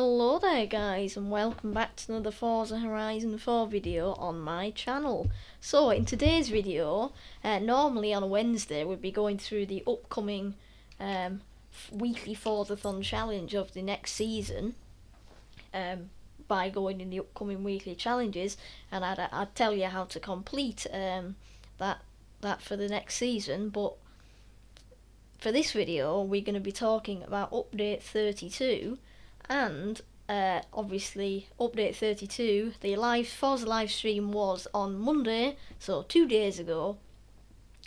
Hello there guys, and welcome back to another Forza Horizon 4 video on my channel. So in today's video, normally on a Wednesday we'd be going through the upcoming weekly Forzathon challenge of the next season by going in the upcoming weekly challenges, and I'd tell you how to complete that for the next season. But for this video we're going to be talking about update 32, and obviously update 32, the Forza live stream was on Monday, so 2 days ago.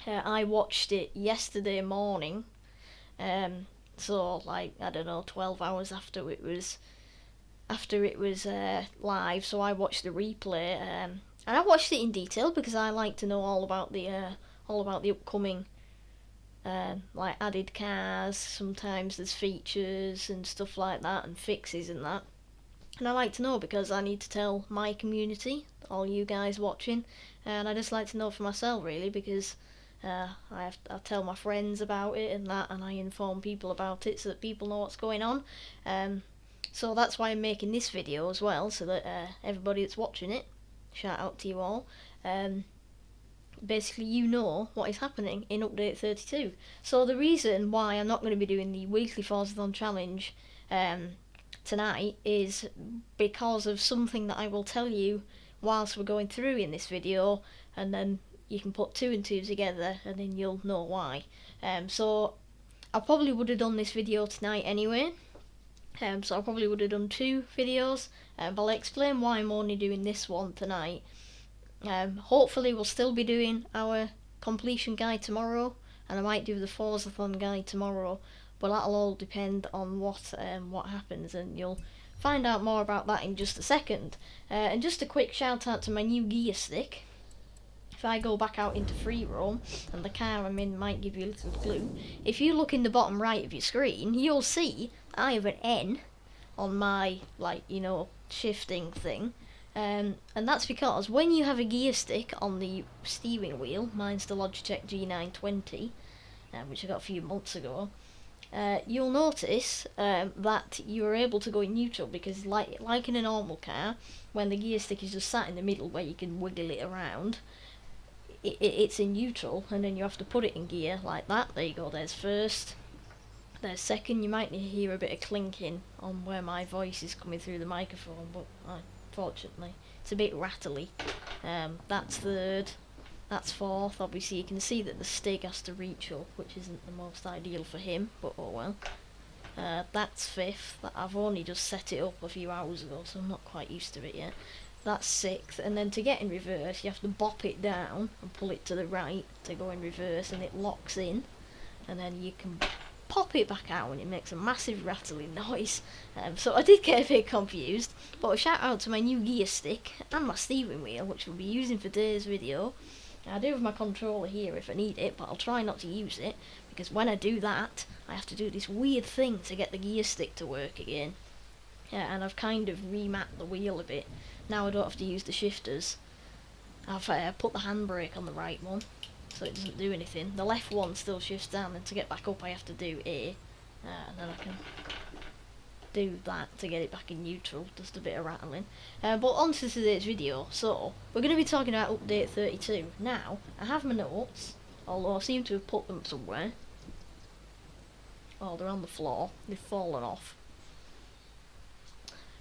I watched it yesterday morning, so like, I don't know, 12 hours after it was live. So I watched the replay, and I watched it in detail because I like to know all about the upcoming like added cars. Sometimes there's features and stuff like that, and fixes and that, and I like to know because I need to tell my community, all you guys watching, and I just like to know for myself really, because I tell my friends about it and that, and I inform people about it so that people know what's going on. So that's why I'm making this video as well, so that everybody that's watching it, shout out to you all, basically you know what is happening in update 32. So the reason why I'm not going to be doing the weekly Forzathon challenge tonight is because of something that I will tell you whilst we're going through in this video, and then you can put 2 and 2 together and then you'll know why. So I probably would have done this video tonight anyway, so I probably would have done 2 videos, but I'll explain why I'm only doing this one tonight. Hopefully we'll still be doing our completion guide tomorrow, and I might do the Forzathon guide tomorrow, but that'll all depend on what happens, and you'll find out more about that in just a second. And just a quick shout out to my new gear stick. If I go back out into free roam, and the car I'm in might give you a little clue, if you look in the bottom right of your screen, you'll see I have an N on my, like, you know, shifting thing. And that's because when you have a gear stick on the steering wheel, mine's the Logitech G920, which I got a few months ago, you'll notice that you're able to go in neutral, because like in a normal car, when the gear stick is just sat in the middle where you can wiggle it around, it's in neutral, and then you have to put it in gear like that. There you go, there's first, there's second. You might hear a bit of clinking on where my voice is coming through the microphone, but fortunately it's a bit rattly. That's third, that's fourth. Obviously you can see that the stick has to reach up, which isn't the most ideal for him, but oh well. That's fifth. I've only just set it up a few hours ago, so I'm not quite used to it yet. That's sixth, and then to get in reverse you have to bop it down and pull it to the right to go in reverse, and it locks in, and then you can pop it back out and it makes a massive rattling noise. So I did get a bit confused, but a shout out to my new gear stick and my steering wheel, which we'll be using for today's video. I do have my controller here if I need it, but I'll try not to use it, because when I do that I have to do this weird thing to get the gear stick to work again. And I've kind of remapped the wheel a bit. Now I don't have to use the shifters. I've put the handbrake on the right one, so it doesn't do anything. The left one still shifts down, and to get back up I have to do A, and then I can do that to get it back in neutral, just a bit of rattling. But on to today's video. So we're going to be talking about update 32. Now I have my notes, although I seem to have put them somewhere. Oh, they're on the floor, they've fallen off.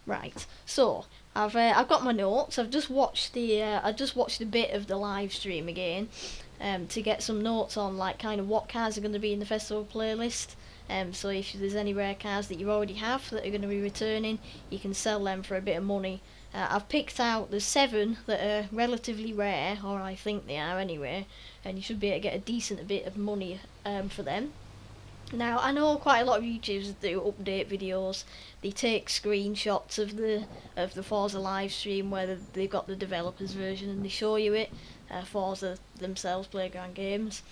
Right, so I've got my notes. I've just watched a bit of the live stream again, to get some notes on, like, kind of what cars are going to be in the festival playlist. So if there's any rare cars that you already have that are going to be returning, you can sell them for a bit of money. I've picked out the 7 that are relatively rare, or I think they are anyway, and you should be able to get a decent bit of money for them. Now I know quite a lot of YouTubers do update videos. They take screenshots of the Forza live stream where they've got the developers version, and they show you it. Forza themselves, Playground Games,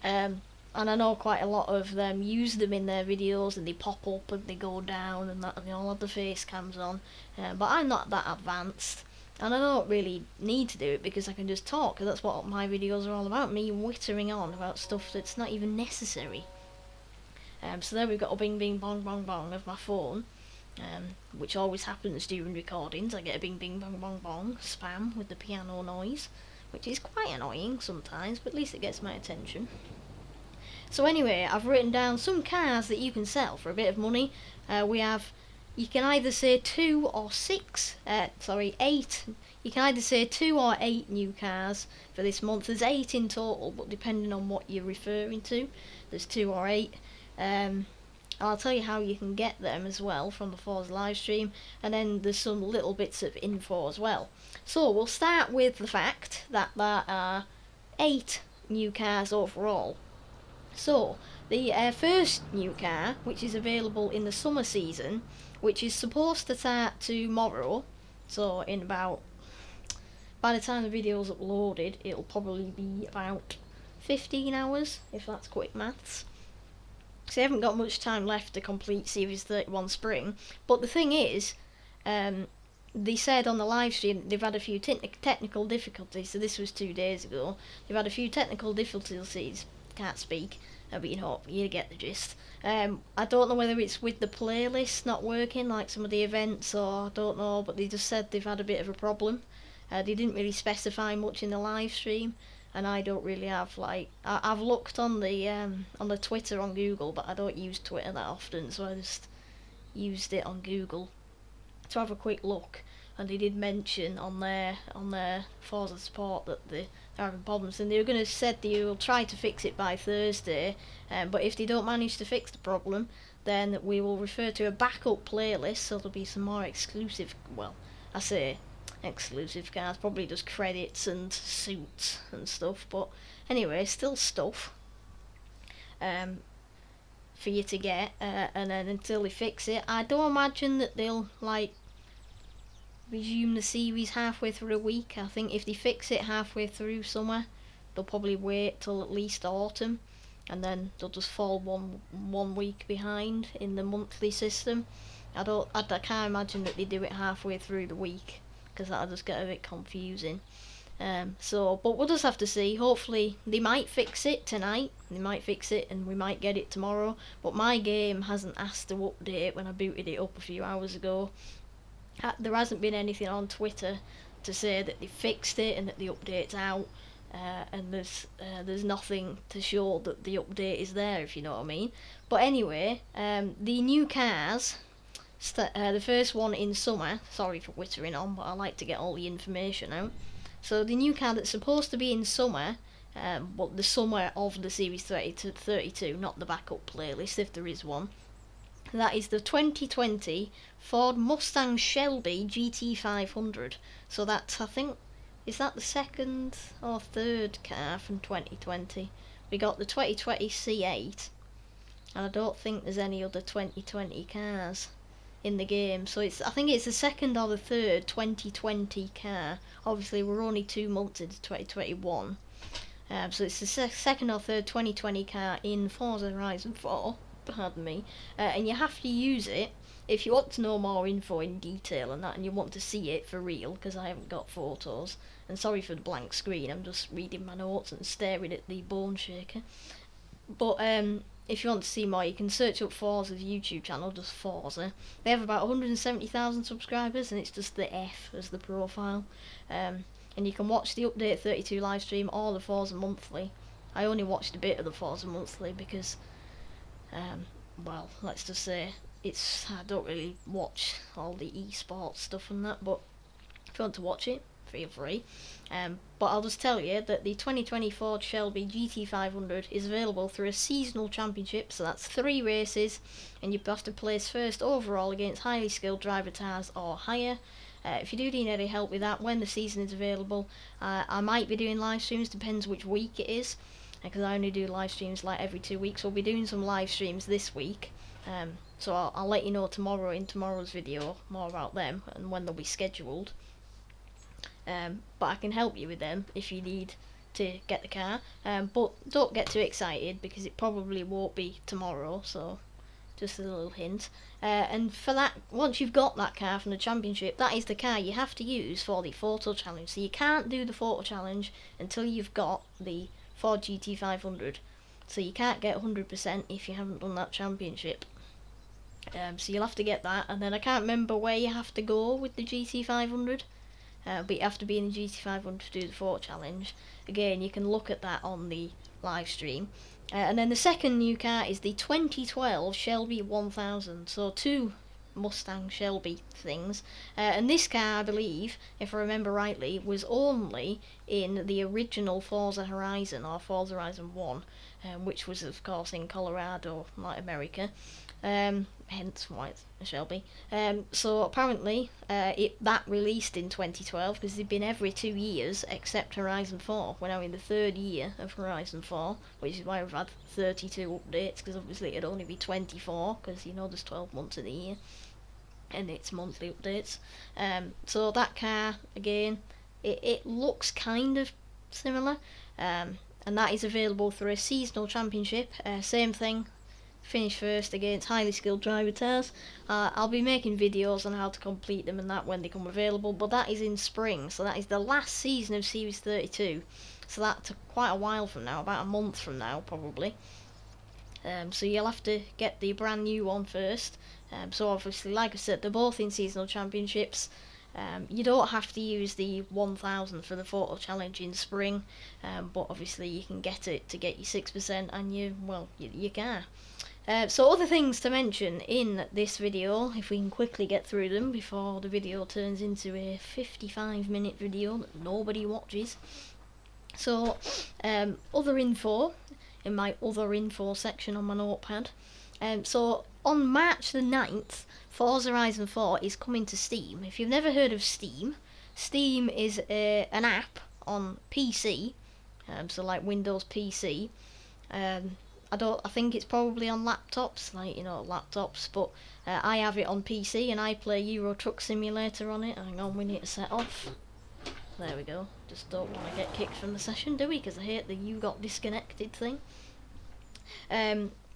and I know quite a lot of them use them in their videos, and they pop up and they go down and that, and they all have the face cams on. But I'm not that advanced, and I don't really need to do it because I can just talk, because that's what my videos are all about, me whittering on about stuff that's not even necessary. So there we've got a bing bing bong bong bong of my phone. which always happens during recordings. I get a bing bing bong bong bong spam with the piano noise, which is quite annoying sometimes, but at least it gets my attention. So anyway, I've written down some cars that you can sell for a bit of money. You can either say 8. You can either say 2 or 8 new cars for this month. There's 8 in total, but depending on what you're referring to, there's 2 or 8. I'll tell you how you can get them as well from the Forza livestream, and then there's some little bits of info as well. So we'll start with the fact that there are 8 new cars overall. So the first new car, which is available in the summer season, which is supposed to start tomorrow, so in about, by the time the video's uploaded, it'll probably be about 15 hours, if that's quick maths. So they haven't got much time left to complete Series 31 Spring. But the thing is, they said on the live stream they've had a few technical difficulties, so this was 2 days ago. They've had a few technical difficulties, can't speak, but you get the gist. I don't know whether it's with the playlist not working, like some of the events, or I don't know, but they just said they've had a bit of a problem. They didn't really specify much in the live stream, and I don't really have, I've looked on the Twitter on Google, but I don't use Twitter that often, so I just used it on Google to have a quick look, and they did mention on their Forza support that they're having problems, and they were going to said they will try to fix it by Thursday, but if they don't manage to fix the problem, then we will refer to a backup playlist, so there'll be some more exclusive, well, I say exclusive cars, probably just credits and suits and stuff, but anyway, still stuff for you to get, and then until they fix it, I don't imagine that they'll resume the series halfway through a week. I think if they fix it halfway through summer, they'll probably wait till at least autumn, and then they'll just fall one week behind in the monthly system. I can't imagine that they do it halfway through the week, because that'll just get a bit confusing. But we'll just have to see. Hopefully they might fix it tonight, they might fix it and we might get it tomorrow, but my game hasn't asked to update when I booted it up a few hours ago. There hasn't been anything on Twitter to say that they fixed it and that the update's out, and there's nothing to show that the update is there, if you know what I mean. But anyway, the new cars, the first one in summer, sorry for whittering on, but I like to get all the information out. So the new car that's supposed to be in summer, but the summer of the Series 30 to 32, not the backup playlist if there is one, that is the 2020 Ford Mustang Shelby GT500. So that's, I think, is that the second or third car from 2020? We got the 2020 C8, and I don't think there's any other 2020 cars in the game, so I think it's the second or the third 2020 car. Obviously we're only 2 months into 2021, so it's the second or third 2020 car in Forza Horizon 4, pardon me, and you have to use it if you want to know more info in detail and that, and you want to see it for real, because I haven't got photos, and sorry for the blank screen, I'm just reading my notes and staring at the bone shaker. But if you want to see more, you can search up Forza's YouTube channel, just Forza. They have about 170,000 subscribers, and it's just the F as the profile. And you can watch the Update 32 live stream or the Forza Monthly. I only watched a bit of the Forza Monthly because, well, let's just say I don't really watch all the esports stuff and that, but if you want to watch it, feel free. But I'll just tell you that the 2020 Ford Shelby GT500 is available through a seasonal championship, so that's 3 races, and you have to place first overall against highly skilled driver tires or higher. If you do need any help with that when the season is available, I might be doing live streams, depends which week it is, because I only do live streams like every 2 weeks. We'll be doing some live streams this week, so I'll let you know tomorrow in tomorrow's video more about them and when they'll be scheduled. But I can help you with them if you need to get the car, but don't get too excited because it probably won't be tomorrow, so just a little hint. And for that, once you've got that car from the championship, that is the car you have to use for the photo challenge, so you can't do the photo challenge until you've got the Ford GT500, so you can't get 100% if you haven't done that championship. So you'll have to get that, and then I can't remember where you have to go with the GT500, but you have to be in the GT500 to do the Fort Challenge. Again, you can look at that on the live stream. And then the second new car is the 2012 Shelby 1000, so two Mustang Shelby things. And this car, I believe, if I remember rightly, was only in the original Forza Horizon, or Forza Horizon 1, which was of course in Colorado, like America. Hence why it's a Shelby. So apparently that released in 2012 because they've been every 2 years except Horizon 4. We're now in the third year of Horizon 4, which is why we've had 32 updates, because obviously it'd only be 24 because you know there's 12 months of the year and it's monthly updates. So that car, again, it looks kind of similar, and that is available through a seasonal championship. Same thing, finish first against highly skilled driver tires. I'll be making videos on how to complete them and that when they come available, but that is in spring, so that is the last season of Series 32. So that's quite a while from now, about a month from now probably. So you'll have to get the brand new one first. So obviously, like I said, they're both in seasonal championships. You don't have to use the 1000 for the photo challenge in spring, but obviously you can get it to get you 6% and your car. So other things to mention in this video, if we can quickly get through them before the video turns into a 55-minute video that nobody watches. So other info, in my other info section on my notepad. So on March the 9th, Forza Horizon 4 is coming to Steam. If you've never heard of Steam, Steam is an app on PC, so like Windows PC. I think it's probably on laptops, but I have it on PC and I play Euro Truck Simulator on it. Hang on, we need to set off. There we go. Just don't want to get kicked from the session, do we? Because I hate the you got disconnected thing.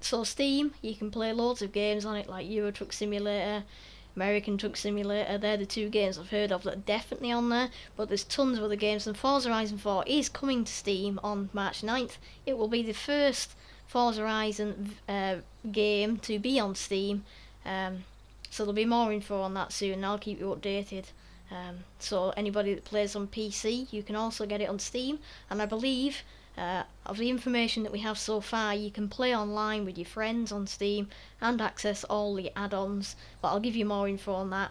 So Steam, you can play loads of games on it, like Euro Truck Simulator, American Truck Simulator. They're the two games I've heard of that are definitely on there, but there's tons of other games, and Forza Horizon 4 is coming to Steam on March 9th. It will be the first Forza Horizon game to be on Steam, so there'll be more info on that soon, and I'll keep you updated. So anybody that plays on PC, you can also get it on Steam, and I believe of the information that we have so far, you can play online with your friends on Steam and access all the add-ons, but I'll give you more info on that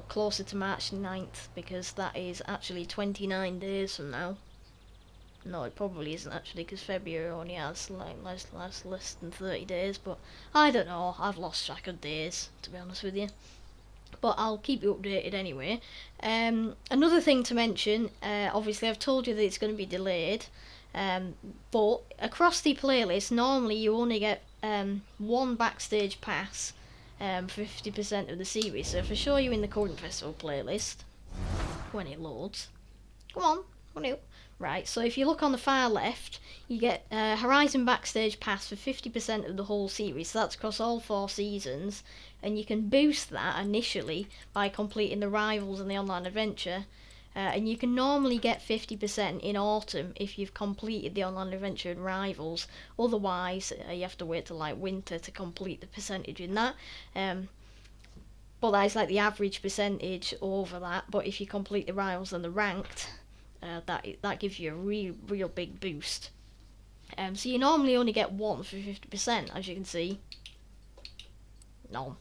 closer to March 9th, because that is actually 29 days from now. No, it probably isn't actually, because February only has like less than 30 days, but I don't know, I've lost track of days, to be honest with you. But I'll keep you updated anyway. Another thing to mention, obviously I've told you that it's going to be delayed, but across the playlist, normally you only get one Backstage Pass for 50% of the series. So if I show you in the current festival playlist, when it loads, come on, right, so if you look on the far left, you get Horizon Backstage Pass for 50% of the whole series, so that's across all 4 seasons, and you can boost that initially by completing the Rivals and the Online Adventure, and you can normally get 50% in Autumn if you've completed the Online Adventure and Rivals. Otherwise, you have to wait till like Winter to complete the percentage in that. But that is like the average percentage over that, but if you complete the Rivals and the Ranked, that gives you a real big boost. So you normally only get one for 50%, as you can see. No.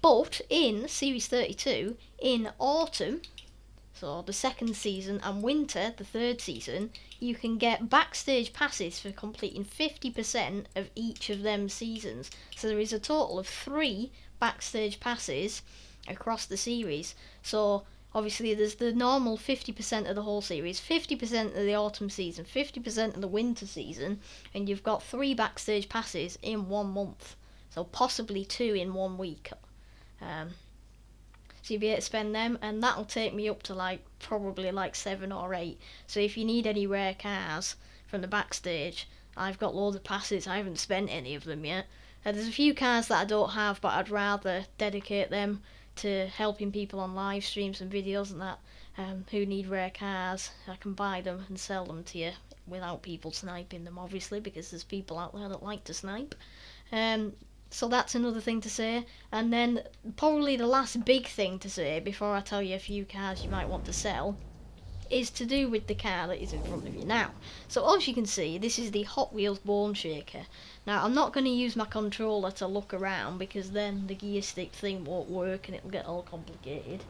But in Series 32, in Autumn, so the second season, and Winter, the third season, you can get Backstage Passes for completing 50% of each of them seasons. So there is a total of 3 Backstage Passes across the series. So obviously there's the normal 50% of the whole series, 50% of the autumn season, 50% of the winter season, and you've got 3 Backstage Passes in 1 month. So possibly 2 in 1 week. So you'll be able to spend them, and that'll take me up to probably 7 or 8. So if you need any rare cars from the backstage, I've got loads of passes. I haven't spent any of them yet. There's a few cars that I don't have, but I'd rather dedicate them to helping people on live streams and videos and that who need rare cars. I can buy them and sell them to you without people sniping them, obviously, because there's people out there that like to snipe. So that's another thing to say. And then probably the last big thing to say before I tell you a few cars you might want to sell is to do with the car that is in front of you now. So as you can see, this is the Hot Wheels Bone Shaker. Now I'm not going to use my controller to look around because then the gear stick thing won't work and it'll get all complicated.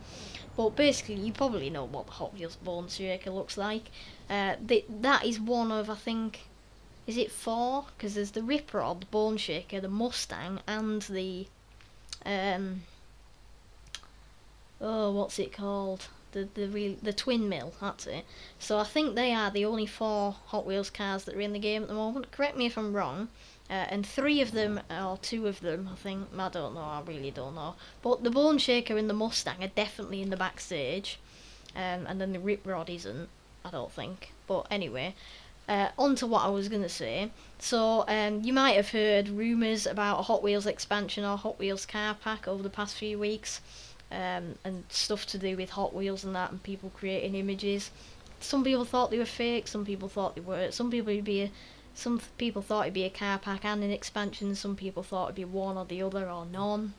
But basically you probably know what the Hot Wheels Bone Shaker looks like. That is one of, I think, is it 4? Because there's the Rip Rod, the Bone Shaker, the Mustang, and the what's it called? The twin mill, that's it. So I think they are the only 4 Hot Wheels cars that are in the game at the moment. Correct me if I'm wrong. And 3 of them, or 2 of them, I think, I don't know, I really don't know. But the Bone Shaker and the Mustang are definitely in the backstage. And then the Rip Rod isn't, I don't think. But anyway, on to what I was going to say. So you might have heard rumours about a Hot Wheels expansion or Hot Wheels car pack over the past few weeks. And stuff to do with Hot Wheels and that, and people creating images. Some people thought they were fake, some people thought they weren't. Some people thought it'd be a car pack and an expansion, some people thought it'd be one or the other or none.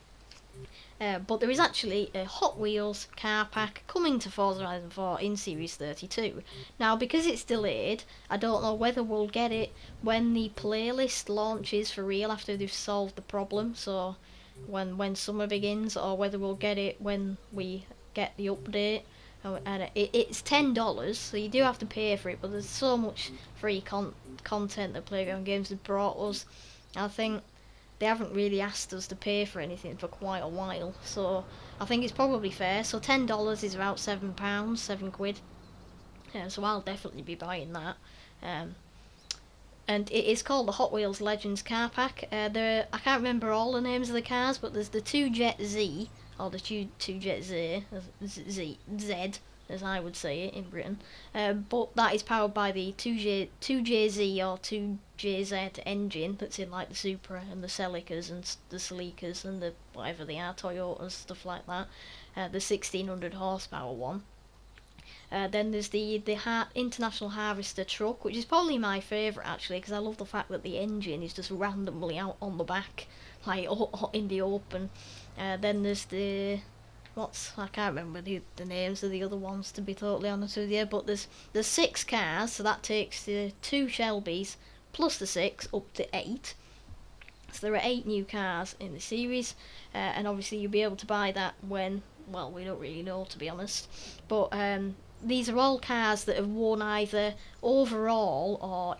But there is actually a Hot Wheels car pack coming to Forza Horizon 4 in Series 32. Now, because it's delayed, I don't know whether we'll get it when the playlist launches for real after they've solved the problem, so when summer begins, or whether we'll get it when we get the update. And it's $10, so you do have to pay for it, but there's so much free content that Playground Games have brought us. I think they haven't really asked us to pay for anything for quite a while, so I think it's probably fair. So $10 is about £7, £7. So I'll definitely be buying that. And it is called the Hot Wheels Legends Car Pack. I can't remember all the names of the cars, but there's the 2Jet Z, or the 2Jet Z, as I would say it in Britain. But that is powered by the 2JZ or 2JZ engine that's in like the Supra and the Celicas and the Celicas and the whatever they are, Toyotas, stuff like that. The 1600 horsepower one. Then there's the International Harvester truck, which is probably my favourite actually, because I love the fact that the engine is just randomly out on the back, like in the open. Then there's I can't remember the names of the other ones, to be totally honest with you, but there's 6 cars, so that takes the 2 Shelbys plus the 6 up to 8. So there are 8 new cars in the series, and obviously you'll be able to buy that when, well, we don't really know, to be honest, but these are all cars that have won either overall or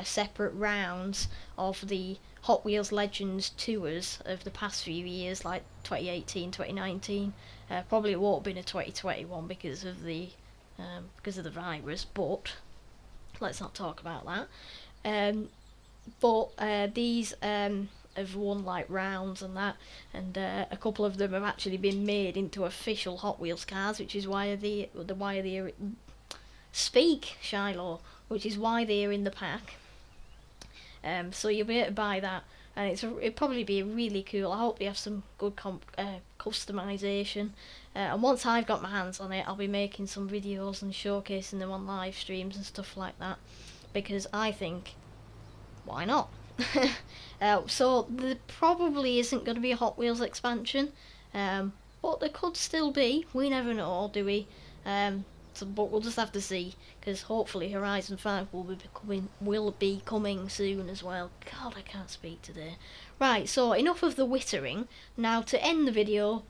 separate rounds of the Hot Wheels Legends tours of the past few years, like 2018, 2019. Probably it won't have been a 2021 because of the virus, but let's not talk about that. But these have won like rounds and that, and a couple of them have actually been made into official Hot Wheels cars, which is why they speak Shylo, which is why they are in the pack. So you'll be able to buy that, and it'd probably be really cool. I hope they have some good customization. And once I've got my hands on it, I'll be making some videos and showcasing them on live streams and stuff like that, because I think, why not? So there probably isn't going to be a Hot Wheels expansion, but there could still be. We never know, do we? But we'll just have to see, because hopefully Horizon 5 will be coming soon as well. God, I can't speak today. Right, so enough of the whittering. Now to end the video,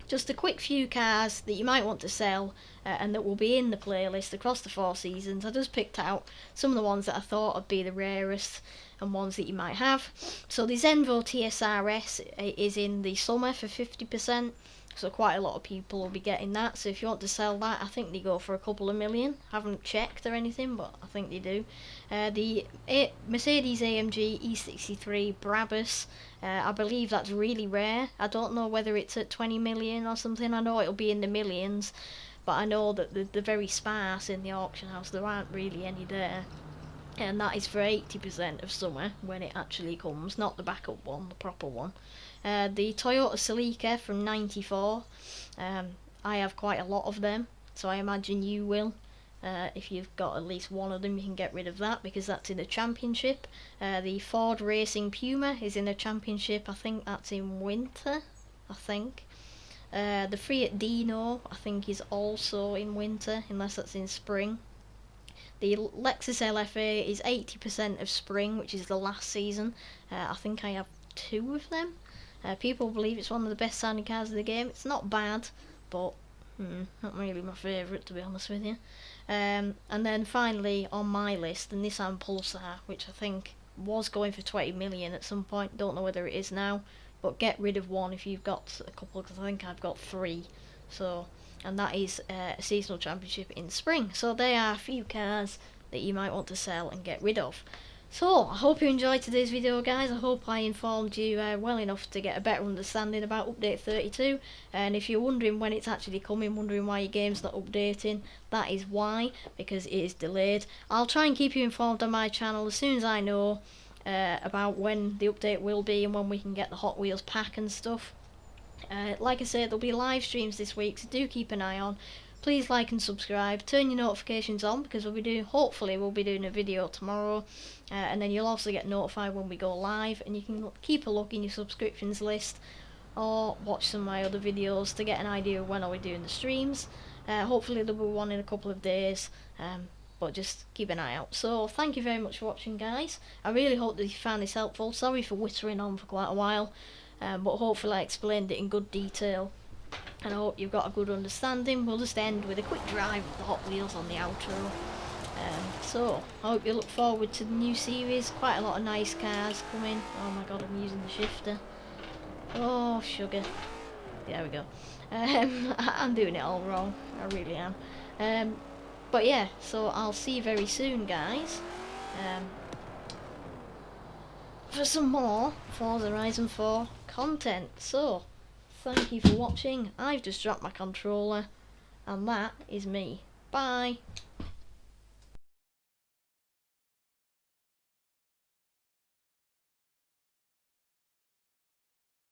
just a quick few cars that you might want to sell, and that will be in the playlist across the 4 seasons. I just picked out some of the ones that I thought would be the rarest and ones that you might have. So the Zenvo TSRS is in the summer for 50%, so quite a lot of people will be getting that. So if you want to sell that, I think they go for a couple of million. Haven't checked or anything, but I think they do. The Mercedes AMG E63 Brabus, I believe that's really rare. I don't know whether it's at 20 million or something. I know it'll be in the millions, but I know that they're very sparse in the auction house. There aren't really any there. And that is for 80% of summer when it actually comes, not the backup one, the proper one. The Toyota Celica from 94, I have quite a lot of them, so I imagine you will. If you've got at least one of them, you can get rid of that because that's in a championship. The Ford Racing Puma is in a championship. I think that's in winter. I think. The Fiat Dino, I think, is also in winter, unless that's in spring. The Lexus LFA is 80% of spring, which is the last season. I think I have 2 of them. People believe it's one of the best sounding cars in the game. It's not bad, but not really my favourite, to be honest with you. And then finally on my list, the Nissan Pulsar, which I think was going for 20 million at some point. Don't know whether it is now, but get rid of one if you've got a couple, because I think I've got 3. So, and that is a seasonal championship in spring. So there are a few cars that you might want to sell and get rid of. So, I hope you enjoyed today's video, guys. I hope I informed you well enough to get a better understanding about Update 32. And if you're wondering when it's actually coming, wondering why your game's not updating, that is why, because it is delayed. I'll try and keep you informed on my channel as soon as I know about when the update will be and when we can get the Hot Wheels pack and stuff. Like I said, there'll be live streams this week, so do keep an eye on. Please like and subscribe, turn your notifications on, because hopefully we'll be doing a video tomorrow, and then you'll also get notified when we go live, and you can keep a look in your subscriptions list or watch some of my other videos to get an idea of when are we doing the streams. Hopefully there'll be one in a couple of days, but just keep an eye out. So thank you very much for watching, guys. I really hope that you found this helpful. Sorry for whittering on for quite a while, but hopefully I explained it in good detail, and I hope you've got a good understanding. We'll just end with a quick drive of the Hot Wheels on the outro. So, I hope you look forward to the new series. Quite a lot of nice cars coming. Oh my god, I'm using the shifter. Oh, sugar. There we go. I'm doing it all wrong. I really am. But yeah, so I'll see you very soon, guys. For some more Forza Horizon 4 content. So, thank you for watching. I've just dropped my controller, and that is me. Bye.